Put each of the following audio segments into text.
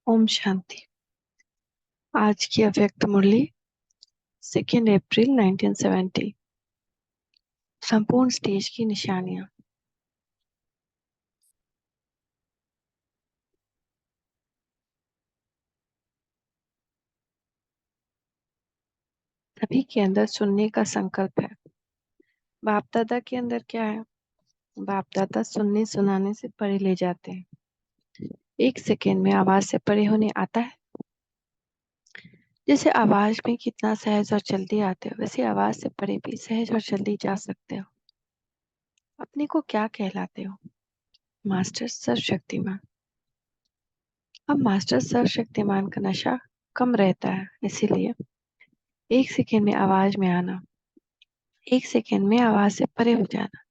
ओम शांति। आज की अव्यक्त मुरली 2 अप्रैल 1970। संपूर्ण स्टेज की निशानियां। सभी के अंदर सुनने का संकल्प है। बाप दादा के अंदर क्या है? बाप दादा सुनने सुनाने से परे ले जाते हैं। 1 सेकेंड में आवाज से परे होने आता है। जैसे आवाज में कितना सहज और जल्दी आते हो, वैसे आवाज से परे भी सहज और जल्दी जा सकते हो। अपने को क्या कहलाते हो? मास्टर सर्वशक्तिमान। अब मास्टर सर्वशक्तिमान का नशा कम रहता है, इसीलिए 1 सेकेंड में आवाज में आना, 1 सेकेंड में आवाज से परे हो जाना,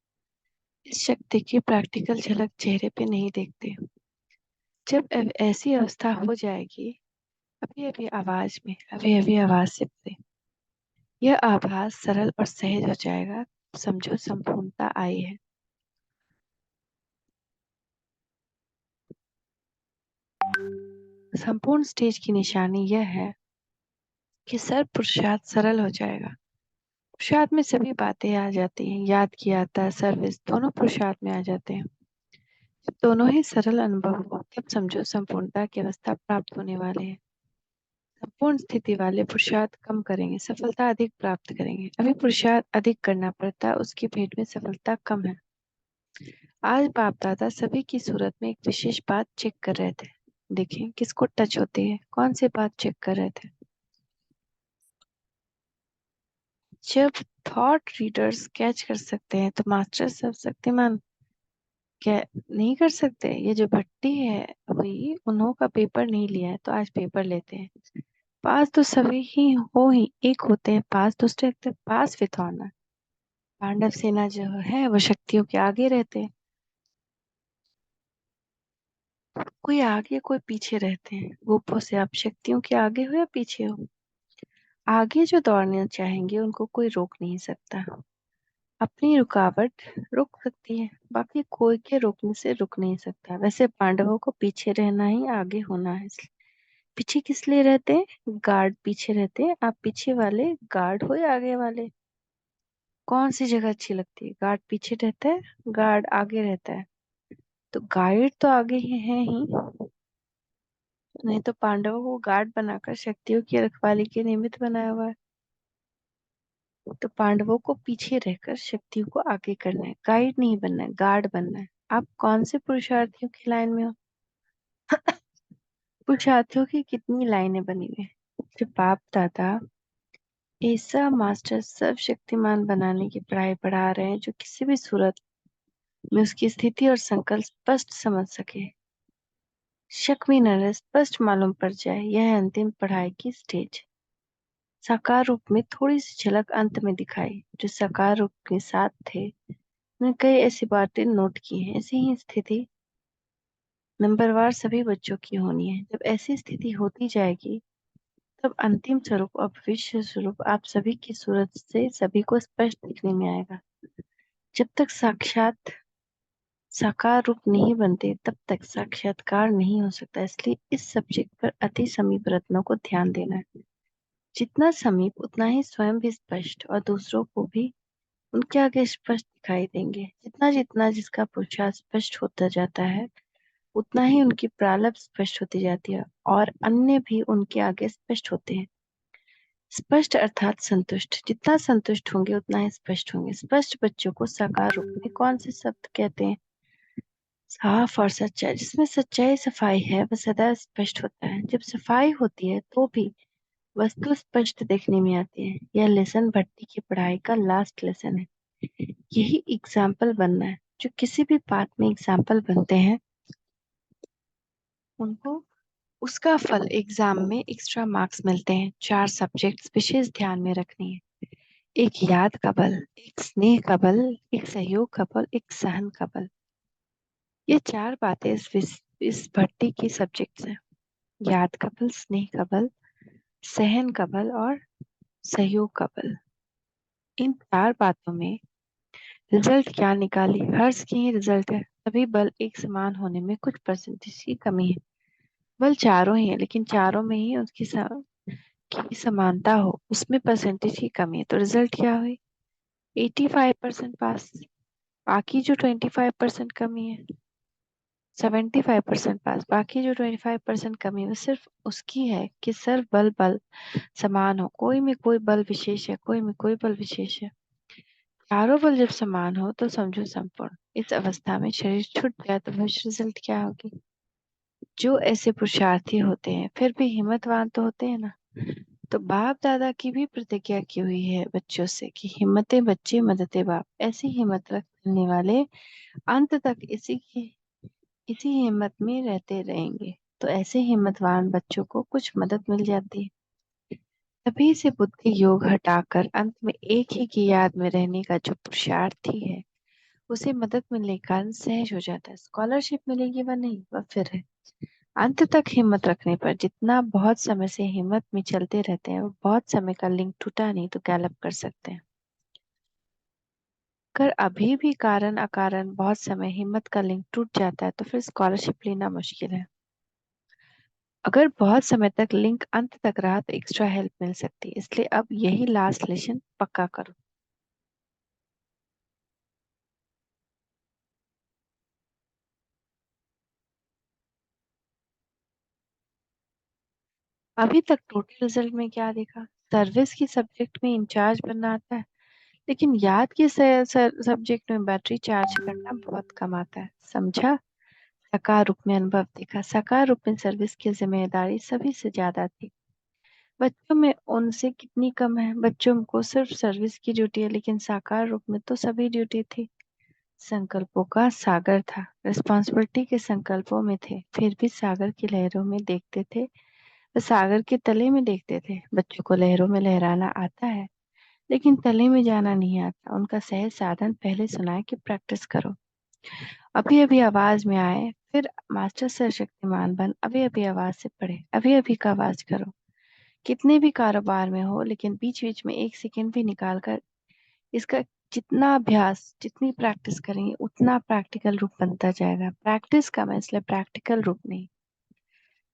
इस शक्ति की प्रैक्टिकल झलक चेहरे पे नहीं देखते। जब ऐसी अवस्था हो जाएगी, अभी अभी आवाज में, अभी अभी आवाज से परे, यह आभास सरल और सहज हो जाएगा। समझो संपूर्णता आई है। संपूर्ण स्टेज की निशानी यह है कि सर्व पुरुषार्थ सरल हो जाएगा। पुरुषार्थ में सभी बातें आ जाती हैं, याद किया जाता है, सर्विस, दोनों पुरुषार्थ में आ जाते हैं। जब दोनों ही सरल अनुभव हो, तब समझो संपूर्णता की अवस्था प्राप्त होने वाले हैं। संपूर्ण स्थिति वाले पुरुषार्थ कम करेंगे, सफलता अधिक प्राप्त करेंगे। अभी पुरुषार्थ अधिक करना पड़ता है, उसकी भेंट में सफलता कम है। आज बाप दादा सभी की सूरत में एक विशेष बात चेक कर रहे थे। देखें किसको टच होती है, कौन सी बात चेक कर रहे थे। जब थॉट रीडर्स कैच कर सकते हैं, तो मास्टर सर्वशक्तिमान क्या नहीं कर सकते? ये जो भट्टी है हुई, उन्हों का पेपर नहीं लिया है, तो आज पेपर लेते हैं। पास तो सभी ही एक होते हैं, पास दूसरे पास विथ ऑनर। पांडव सेना जो है वो शक्तियों के आगे रहते हैं। कोई आगे कोई पीछे रहते हैं। गोपो से आप शक्तियों के आगे हो या पीछे हो? आगे जो दौड़ना चाहेंगे उनको कोई रोक नहीं सकता। अपनी रुकावट रुक सकती है, बाकी कोई के रोकने से रुक नहीं सकता। वैसे पांडवों को पीछे रहना ही आगे होना है। पीछे किस लिए रहते हैं? गार्ड पीछे रहते हैं। आप पीछे वाले गार्ड हो या आगे वाले? कौन सी जगह अच्छी लगती है? गार्ड पीछे रहता है, गार्ड आगे रहता है? तो गाइड तो आगे ही है ही। नहीं तो पांडवों को गार्ड बनाकर शक्तियों की रखवाली के निमित्त बनाया हुआ है। तो पांडवों को पीछे रहकर शक्तियों को आगे करना है। गाइड नहीं बनना है, गार्ड बनना है। आप कौन से पुरुषार्थियों की लाइन में हो? पुरुषार्थियों की कितनी लाइनें बनी हुई है? जब बाप दादा ऐसा मास्टर सर्वशक्तिमान बनाने की पढ़ाई पढ़ा रहे हैं जो किसी भी सूरत में उसकी स्थिति और संकल्प स्पष्ट समझ सके, शक में न रहे, स्पष्ट मालूम पड़ जाए, यह है अंतिम पढ़ाई की स्टेज। साकार रूप में थोड़ी सी झलक अंत में दिखाई। जो साकार रूप के साथ थे उन्हें कई ऐसी बातें नोट की हैं। ऐसी ही स्थिति नंबरवार सभी बच्चों की होनी है। जब ऐसी स्थिति होती जाएगी, तब अंतिम स्वरूप और भविष्य स्वरूप आप सभी की सूरत से सभी को स्पष्ट दिखने में आएगा। जब तक साक्षात साकार रूप नहीं बनते, तब तक साक्षात्कार नहीं हो सकता। इसलिए इस सब्जेक्ट पर अति समीप रत्नों को ध्यान देना है। जितना समीप उतना ही स्वयं भी स्पष्ट और दूसरों को भी उनके आगे स्पष्ट दिखाई देंगे। जितना जितना जिसका पुरुषार्थ स्पष्ट होता जाता है, उतना ही उनकी प्रारब्ध स्पष्ट होती जाती है और अन्य भी उनके आगे स्पष्ट होते हैं। स्पष्ट अर्थात संतुष्ट। जितना संतुष्ट होंगे उतना ही स्पष्ट होंगे। स्पष्ट बच्चों को साकार रूप में कौन से शब्द कहते हैं? साफ और सच्चा। जिसमें सच्चाई सफाई है वह सदा स्पष्ट होता है। जब सफाई होती है तो भी वस्तु स्पष्ट देखने में आती है। यह लेसन भट्टी की पढ़ाई का लास्ट लेसन है। यही एग्जाम्पल बनना है। जो किसी भी बात में एग्जाम्पल बनते हैं, उनको उसका फल एग्जाम में एक्स्ट्रा मार्क्स मिलते हैं। 4 सब्जेक्ट्स विशेष ध्यान में रखनी है। एक याद का बल, एक स्नेह का बल, एक सहयोग का बल, एक सहन का बल। ये 4 बातें इस भट्टी की सब्जेक्ट्स हैं। याद का बल, स्नेह का बल, सहन का बल और सहयोग का बल। इन 4 बातों में रिजल्ट क्या निकाली? हर्ष की ही रिजल्ट है। सभी बल एक समान होने में कुछ परसेंटेज की कमी है। बल चारों ही है, लेकिन चारों में ही उसकी की समानता हो, उसमें परसेंटेज की कमी है, तो रिजल्ट क्या हुई? 85% पास। बाकी जो 25% कमी है, 75% पास। बाकी जो 25% कमी है वो सिर्फ उसकी है कि सिर्फ बल बल समान हो, कोई में कोई बल विशेष है, कोई में कोई बल विशेष है। चारों बल जब समान हो तो समझो संपूर्ण। इस अवस्था में शरीर छूट गया तो भविष्य रिजल्ट क्या होगी? जो ऐसे पुरुषार्थी होते हैं फिर भी हिम्मतवान तो होते हैं ना। तो बाप दादा की भी प्रतिज्ञा की हुई है बच्चों से कि हिम्मते बच्चे मददे बाप। ऐसी हिम्मत रखने वाले अंत तक इसी हिम्मत में रहते रहेंगे। तो ऐसे हिम्मतवान बच्चों को कुछ मदद मिल जाती है। तभी से बुद्धि योग हटाकर अंत में एक ही की याद में रहने का जो पुरुषार्थी है, उसे मदद मिलने के कारण सहज हो जाता है। स्कॉलरशिप मिलेगी वह नहीं, वह फिर है। अंत तक हिम्मत रखने पर जितना बहुत समय से हिम्मत में चलते रहते हैं, वो बहुत समय का लिंक टूटा नहीं तो गैलप कर सकते हैं। अगर अभी भी कारण अकारण बहुत समय हिम्मत का लिंक टूट जाता है तो फिर स्कॉलरशिप लेना मुश्किल है। अगर बहुत समय तक लिंक अंत तक रहा तो एक्स्ट्रा हेल्प मिल सकती है। इसलिए अब यही लास्ट लेसन पक्का करो। अभी तक टोटल रिजल्ट में क्या देखा? सर्विस की सब्जेक्ट में इंचार्ज बनना आता है, लेकिन याद के सब्जेक्ट में बैटरी चार्ज करना बहुत कम आता है। समझा? सकार रूप में अनुभव देखा। सकार रूप में सर्विस की जिम्मेदारी सभी से ज्यादा थी। बच्चों में उनसे कितनी कम है? बच्चों को सिर्फ सर्विस की ड्यूटी है, लेकिन साकार रूप में तो सभी ड्यूटी थी। संकल्पों का सागर था, रिस्पॉन्सिबिलिटी के संकल्पों में थे, फिर भी सागर की लहरों में देखते थे। वे सागर के तले में देखते थे। बच्चों को लहरों में लहराना आता है, लेकिन तले में जाना नहीं आता। उनका सहज साधन पहले सुनाए कि प्रैक्टिस करो। अभी अभी आवाज में आए, फिर मास्टर सर शक्तिमान बन, अभी अभी आवाज से पढ़े, अभी अभी का आवाज करो। कितने भी कारोबार में हो, लेकिन बीच बीच में एक सेकंड भी निकाल कर इसका जितना अभ्यास, जितनी प्रैक्टिस करेंगे उतना प्रैक्टिकल रूप बनता जाएगा। प्रैक्टिस का मैं इसलिए प्रैक्टिकल रूप नहीं।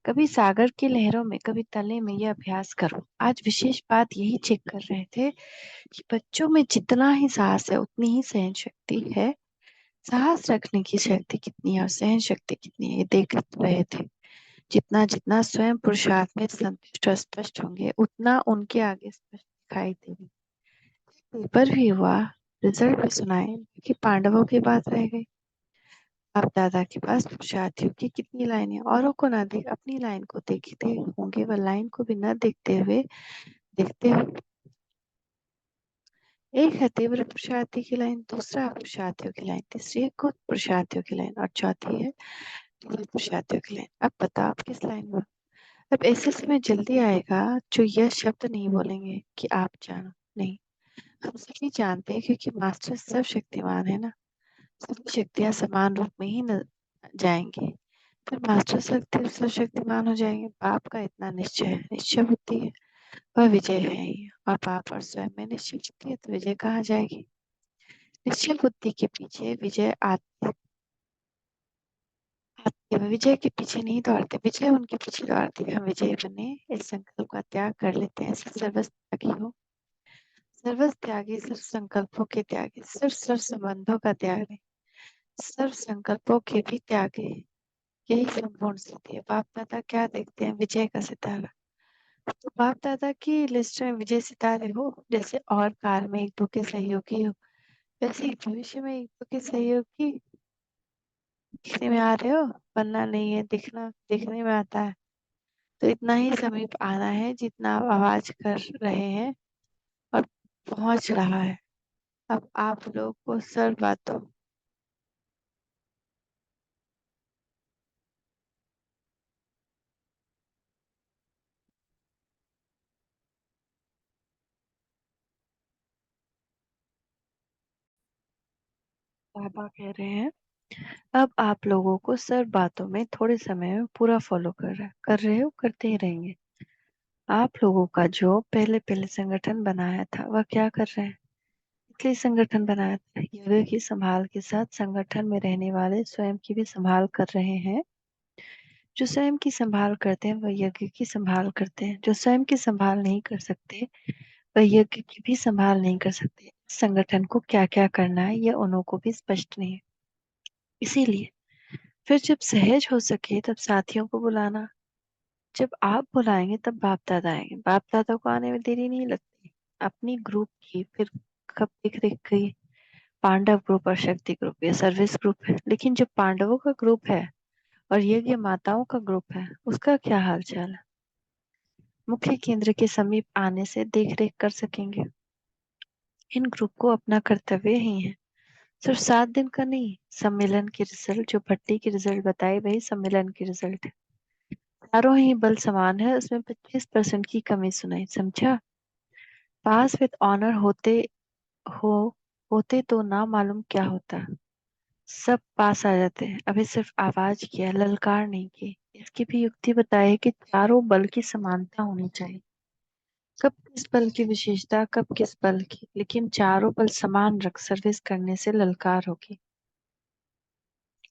कभी सागर की लहरों में, कभी तले में, यह अभ्यास करो। आज विशेष बात यही चेक कर रहे थे कि बच्चों में जितना ही साहस है उतनी ही सहन शक्ति है। साहस रखने की शक्ति कितनी है और सहन शक्ति कितनी है, ये देख रहे थे। जितना जितना स्वयं पुरुषार्थ में संतुष्ट और स्पष्ट होंगे, उतना उनके आगे स्पष्ट दिखाई देगी। पेपर भी हुआ, रिजल्ट भी सुनाए, कि पांडवों की बात रह गई। अब दादा के पास पुरुषार्थियों की कितनी लाइनें, औरों को ना देख अपनी लाइन को देखते होंगे, वह लाइन को भी न देखते हुए एक है तीव्र पुरुषार्थी की लाइन, दूसरा पुरुषार्थियों की लाइन, तीसरी है खुद पुरुषार्थियों की लाइन, और चौथी है तीव्र पुरुषार्थियों की लाइन। अब बताओ आप किस लाइन में? अब ऐसे समय जल्दी आएगा जो यह शब्द नहीं बोलेंगे कि आप जानो। नहीं, हम सभी जानते हैं, क्योंकि मास्टर सर्वशक्तिमान है ना। सभी शक्तियां समान रूप में ही न जाएंगी, फिर मास्टर शक्ति सर्वशक्तिमान हो जाएंगे। पाप का इतना निश्चय है, निश्चय बुद्धि है, वह विजय है ही। और पाप और स्वयं में निश्चय बुद्धि है तो विजय कहाँ जाएगी? निश्चय बुद्धि के पीछे विजय आती है, विजय के पीछे नहीं दौड़ते, विजय उनके पीछे दौड़ती है। हम विजय बने, इस संकल्प का त्याग कर लेते हैं। सर्वस त्यागी हो, सर्वस त्यागी, सिर्फ संकल्पों के त्यागी, सिर्फ सर्व संबंधों का त्याग नहीं, सर्व संकल्पों के भी त्यागी। यही संपूर्ण स्थिति है। बाप दादा क्या देखते हैं? विजय का सितारा। तो बाप दादा की लिस्ट में विजय सितारे हो, जैसे और कार में एक दो के सहयोगी हो, वैसे ही भविष्य में एक दो के सहयोगी दिखने में आ रहे हो। बनना नहीं है, दिखना दिखने में आता है। तो इतना ही समीप आना है जितना आप आवाज कर रहे हैं और पहुंच रहा है। अब आप लोग को सर्व बातों बाबा कह रहे हैं, अब आप लोगों को सर्व बातों में थोड़े समय में पूरा फॉलो कर रहे हो, करते ही रहेंगे। आप लोगों का जो पहले पहले संगठन बनाया था वह क्या कर रहे हैं? इसलिए संगठन बनाया था, योगी की संभाल के साथ संगठन में रहने वाले स्वयं की भी संभाल कर रहे हैं। जो स्वयं की संभाल करते हैं वह यज्ञ की संभाल करते हैं, जो स्वयं की संभाल नहीं कर सकते वह यज्ञ की भी संभाल नहीं कर सकते। इस संगठन को क्या क्या करना है यह उन्हों को भी स्पष्ट नहीं है। इसीलिए फिर जब सहज हो सके तब साथियों को बुलाना। जब आप बुलाएंगे तब बाप दादा आएंगे। बाप दादा को आने में देरी नहीं लगती। अपनी ग्रुप की फिर कब देख रेख की पांडव ग्रुप और शक्ति ग्रुप या सर्विस ग्रुप है, लेकिन जो पांडवों का ग्रुप है और यज्ञ माताओं का ग्रुप है उसका क्या हाल चाल है? मुख्य केंद्र के समीप आने से देख रेख कर सकेंगे। इन ग्रुप को अपना कर्तव्य ही है, सिर्फ 7 दिन का नहीं। सम्मेलन की रिजल्ट जो भट्टी की रिजल्ट बताई वही सम्मेलन की रिजल्ट है। चारों ही बल समान है, उसमें 25% की कमी सुनाई, समझा? पास विद ऑनर हो होते तो ना मालूम क्या होता। सब पास आ जाते हैं। अभी सिर्फ आवाज किया, ललकार नहीं की। इसकी भी युक्ति बताई है कि चारों बल की समानता होनी चाहिए। कब किस बल की विशेषता, कब किस बल की, लेकिन चारों बल समान रख सर्विस करने से ललकार होगी।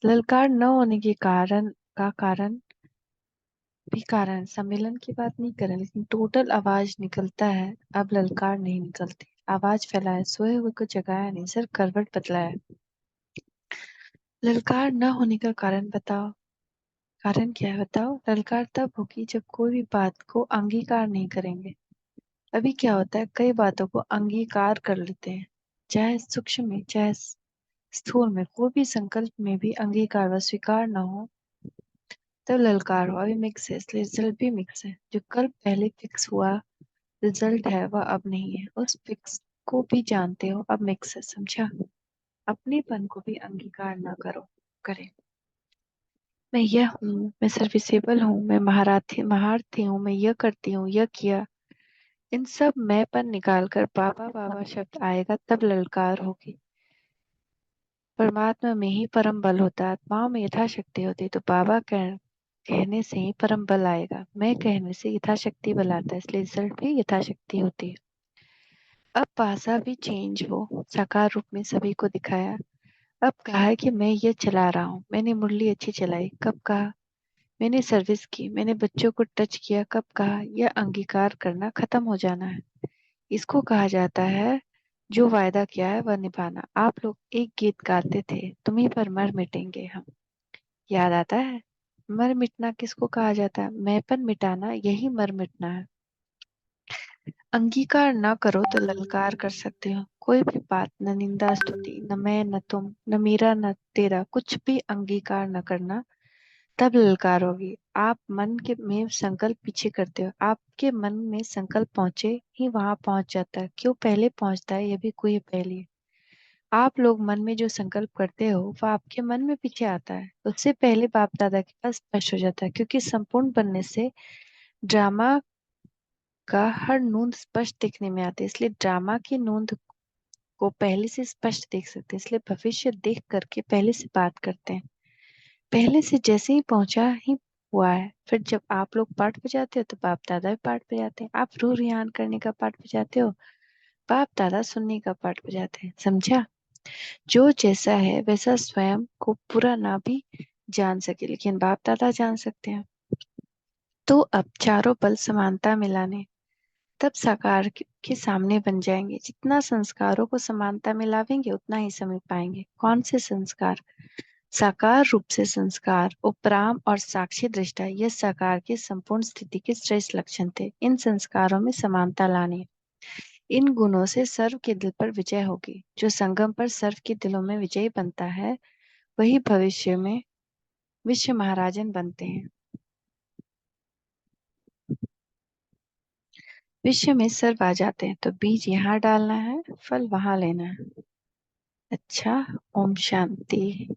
ललकार न होने के कारण भी कारण सम्मेलन की बात नहीं करें, लेकिन टोटल आवाज निकलता है। अब ललकार नहीं निकलती। आवाज फैलाए, सोए हुए को जगाया नहीं, सिर्फ करवट बदलाया। ललकार न होने का कारण बताओ। कारण क्या है बताओ? ललकार तब होगी जब कोई भी बात को अंगीकार नहीं करेंगे। अभी क्या होता है, कई बातों को अंगीकार कर लेते हैं, चाहे सूक्ष्म में चाहे स्थूल में। कोई भी संकल्प में भी अंगीकार व स्वीकार न हो तब ललकार हो। अभी मिक्स है, इसलिए रिजल्ट भी मिक्स है। जो कल पहले फिक्स हुआ रिजल्ट है वह अब नहीं है। उस फिक्स को भी जानते हो, अब मिक्स है, समझा? अपनेपन को भी अंगीकार न करो करे। मैं यह हूँ, मैं सर्विसेबल हूँ, मैं महारथी महारथी हूँ, मैं यह करती हूँ, यह किया। इन सब मैं पर निकाल कर बाबा बाबा शब्द आएगा तब ललकार होगी। परमात्मा में ही परम बल होता है। आत्माओं में यथाशक्ति होती है, तो बाबा कहने से ही परम बल आएगा। मैं कहने से यथाशक्ति बल आता है, इसलिए रिजल्ट भी यथाशक्ति होती है। अब पासा भी चेंज हो, साकार रूप में सभी को दिखाया। अब कहा है कि मैं ये चला रहा हूँ। मैंने मुरली अच्छी चलाई, कब कहा? मैंने सर्विस की, मैंने बच्चों को टच किया, कब कहा? यह अंगीकार करना खत्म हो जाना है। इसको कहा जाता है जो वायदा किया है वह निभाना। आप लोग एक गीत गाते थे, तुम्हीं पर मर मिटेंगे हम, याद आता है? मर मिटना किसको कहा जाता है? मैंपन मिटाना, यही मर मिटना है। अंगीकार न करो तो ललकार कर सकते हो। कोई भी बात, न निंदा स्तुति, न मैं न तुम, न मेरा न तेरा, कुछ भी अंगीकार न करना, तब ललकार होगी। आप मन के में संकल्प पीछे करते हो। आपके मन में संकल्प पहुंचे ही वहां पहुंच जाता है। क्यों पहले पहुंचता है, यह भी कोई पहले है। आप लोग मन में जो संकल्प करते हो वह आपके मन में पीछे आता है, उससे पहले बाप दादा के पास स्पष्ट हो जाता है। क्योंकि संपूर्ण बनने से ड्रामा का हर नूंद स्पष्ट दिखने में आती है, इसलिए ड्रामा की नूंद को पहले से स्पष्ट देख सकते हैं। इसलिए भविष्य देख करके पहले से बात करते हैं। पहले से जैसे ही पहुंचा ही हुआ है। फिर जब आप लोग पाठ बजाते हो तो बाप दादा भी पाठ बजाते हैं। आप रूह रियान करने का पाठ बजाते हो, बाप दादा सुनने का पाठ बजाते हैं, समझा? जो जैसा है वैसा स्वयं को पूरा ना भी जान सके, लेकिन बाप दादा जान सकते हैं। तो अब चारों बल समानता मिलाने तब साकार के सामने बन जाएंगे। जितना संस्कारों को समानता मिलावेंगे उतना ही समझ पाएंगे। कौन से संस्कार? साकार रूप से संस्कार, उपराम और साक्षी दृष्टा, यह साकार की संपूर्ण स्थिति के श्रेष्ठ लक्षण थे। इन संस्कारों में समानता लाने, इन गुणों से सर्व के दिल पर विजय होगी। जो संगम पर सर्व के दिलों में विजयी बनता है वही भविष्य में विश्व महाराजन बनते हैं। विश्व में सर्व आ जाते हैं, तो बीज यहाँ डालना है, फल वहां लेना है। अच्छा, ओम शांति।